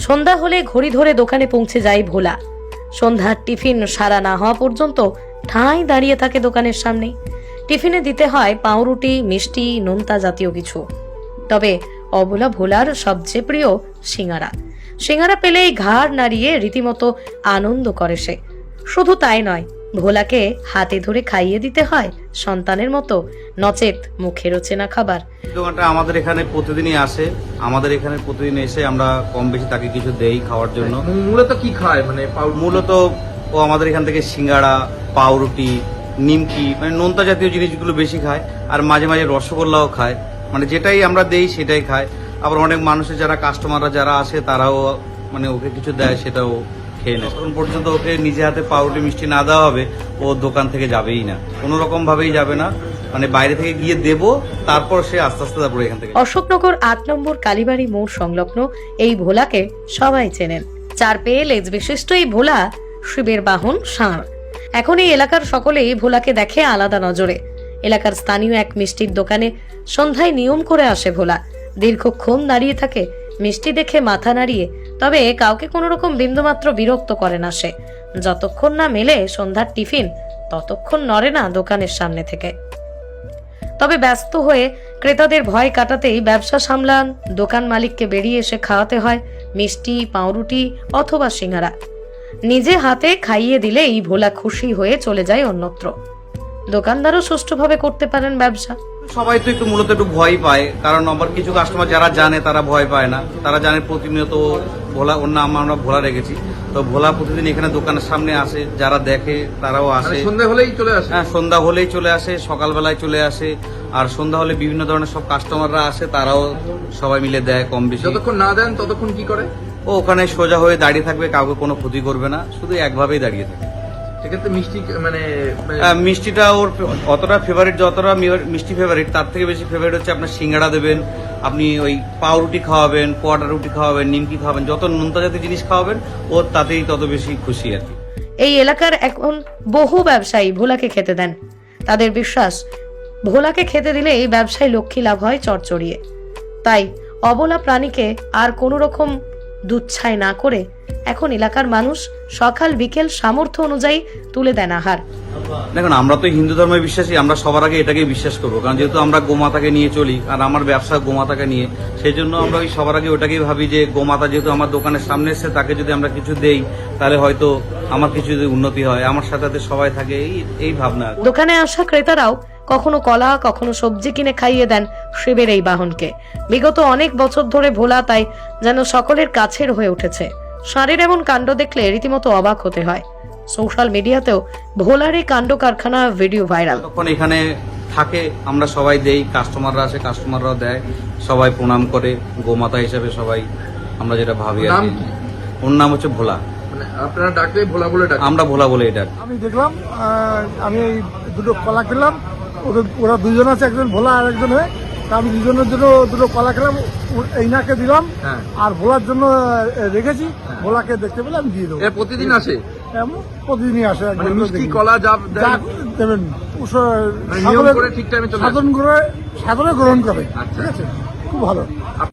সন্ধ্যা হলে ঘড়ি ধরে দোকানে পৌঁছে যায় ভোলা। সন্ধ্যার টিফিন সারা না হওয়া পর্যন্ত ঠাঁই দাঁড়িয়ে থাকে দোকানের সামনে। টিফিনে দিতে হয় পাউরুটি, মিষ্টি, নোনতা জাতীয় কিছু। তবে অবলা ভোলার সবচেয়ে প্রিয় সিঙ্গারা। সিঙ্গারা পেলেই ঘাড় নাড়িয়ে রীতিমতো আনন্দ করে সে। শুধু তাই নয়, ভোলাকে হাতে ধরে খাইয়ে দিতে হয় সন্তানের মতো, নচেত মুখে রোচে না খাবার। দোকানটা আমাদের এখানে প্রতিদিনই আসে। আমাদের এখানে প্রতিদিন এসে আমরা কম বেশি তাকে কিছু দেই খাওয়ার জন্য। মূলত কি খায় মানে মূলত ও আমাদের এখান থেকে সিঙ্গাড়া, পাউরুটি, নিমকি মানে নোনতা জাতীয় জিনিসগুলো বেশি খায়। আর মাঝে মাঝে রসগোল্লাও খায়, মানে যেটাই আমরা দেই সেটাই খায়। আবার অনেক মানুষের যারা কাস্টমাররা যারা আসে তারাও মানে ওকে কিছু দেয়, সেটাও খেয়ে নেয়। এখন পর্যন্ত ওকে নিজে হাতে পাউরুটি মিষ্টি না দেওয়া হবে ও দোকান থেকে যাবেই না, কোনো রকম ভাবেই যাবে না। মানে বাইরে থেকে গিয়ে দেব, তারপর সে আস্তে আস্তে তারপরে এখান থেকে। অশোকনগর ৮ নম্বর কালীবাড়ি মোড় সংলগ্ন এই ভোলাকে সবাই চেনেন। 4 পেয়ে লেজ বিশিষ্ট এই ভোলা শিবের বাহন ষাঁড়। এখন এই এলাকার সকলেই ভোলাকে দেখে আলাদা নজরে। এলাকার স্থানীয় এক মিষ্টির দোকানে সন্ধ্যায় নিয়ম করে আসে ভোলা। দীর্ঘক্ষণ দাঁড়িয়ে থাকে, মিষ্টি দেখে মাথা নাড়িয়ে, তবে কাউকে কোনো রকম বিন্দুমাত্র বিরক্ত করে না সে। যতক্ষণ না মেলে সন্ধ্যার টিফিন ততক্ষণ নড়ে না দোকানের সামনে থেকে। তবে ব্যস্ত হয়ে ক্রেতাদের ভয় কাটাতেই ব্যবসা সামলান দোকান মালিককে বেরিয়ে এসে খাওয়াতে হয় মিষ্টি, পাউরুটি অথবা সিঙ্গারা। নিজে হাতে খাইয়ে দিলে এই ভোলা খুশি হয়ে চলে যায় অন্যত্র। দোকানদারও সুষ্ঠুভাবে করতে পারেন ব্যবসা। সবাই তো একটু মূলত একটু ভয় পায়, কারণ আবার কিছু কাস্টমার যারা জানে তারা ভয় পায় না। তারা জানে প্রতিনিয়ত ভোলা, ওর নাম আমরা ভোলা রেখেছি। তো ভোলা প্রতিদিন এখানে দোকানের সামনে আসে, যারা দেখে তারাও আসে। সন্ধ্যা হলেই চলে আসে? হ্যাঁ, সন্ধ্যা হলেই চলে আসে, সকালবেলায় চলে আসে। আর সন্ধ্যা হলে বিভিন্ন ধরনের সব কাস্টমাররা আসে, তারাও সবাই মিলে দেয় কম বেশি। যতক্ষণ না দেন ততক্ষণ কি করে? ও ওখানে সোজা হয়ে দাঁড়িয়ে থাকবে, কাউকে কোনো ক্ষতি করবে না, শুধু একভাবেই দাঁড়িয়ে থাকে। সেক্ষেত্রে মিষ্টি মানে মিষ্টিটা ওর অতটা ফেভারিট, যতটা মিষ্টি ফেভারিট তার থেকে বেশি ফেভারিট হচ্ছে আপনার সিঙ্গাড়া দেবেন, আপনি ওই পাউরুটি খাওয়াবেন, কোয়াটা রুটি খাওয়াবেন, নিমকি খাওয়াবেন, যত নোনতা জাতীয় জিনিস খাওয়াবেন ওর তাতেই তত বেশি খুশি আর কি। এই এলাকার এখন বহু ব্যবসায়ী ভোলাকে খেতে দেন। তাদের বিশ্বাস, ভোলাকে খেতে দিলে এই ব্যবসায় লক্ষ্মী লাভ হয় চড়চড়িয়ে। তাই অবলা প্রাণীকে আর কোনো রকম দুচ্ছাই না করে এখন এলাকার মানুষ সকাল বিকেল সামর্থ্য অনুযায়ী তুলে দেন আহার। দেখুন, আমরা তো হিন্দু ধর্মে বিশ্বাসী, আমরা সবার আগে এটাকে বিশ্বাস করবো, কারণ যেহেতু আমরা গোমাতাকে নিয়ে চলি আর আমার ব্যবসা গোমাতাকে নিয়ে, সেই জন্য আমরা ওই সবার আগে ওটাকেই ভাবি যে গোমাতা যেহেতু আমার দোকানের সামনে এসে তাকে যদি আমরা কিছু দেই তাহলে হয়তো আমার কিছু যদি উন্নতি হয়, আমার সাথে সবাই থাকে, এই ভাবনা। দোকানে আসা ক্রেতারাও কখনো কলা, কখনো সবজি কিনে খাইয়ে দেন শিবের এই বাহনকে। বিগত অনেক বছর ধরে ভোলা তাই যেন সকলের কাছের হয়ে উঠেছে। ষাঁড়ের এমন কাণ্ড দেখলে রীতিমতো অবাক হতে হয়। সোশ্যাল মিডিয়াতেও ভোলার এই কাণ্ড কারখানা ভিডিও ভাইরাল। তখন এখানে থাকে, আমরা সবাই দেই, কাস্টমাররা আসে, কাস্টমাররাও দেয়, সবাই প্রণাম করে গোমাতা হিসেবে সবাই আমরা যেটা ভাবি আর কি। ওর নাম হচ্ছে ভোলা। মানে আপনারা ডাকলে ভোলা বলে ডাকেন? আমরা ভোলা বলে এটা। আমি দেখলাম, আমি এই দুটো কলা খেলাম, ওরা দুজন আছে, একজন ভোলা আর একজন হয়ে। আমি দুজনের জন্য দুটো কলা খেলাম, এই নাকে দিলাম, আর ভোলার জন্য রেখেছি। ভোলাকে দেখতে পেলে আমি দিয়ে দেবো। প্রতিদিন আসে? প্রতিদিনই আসে। মিষ্টি কলা যা দেবেন ঠিক টাইমে সাধন করে গ্রহণ করে। ঠিক আছে, খুব ভালো।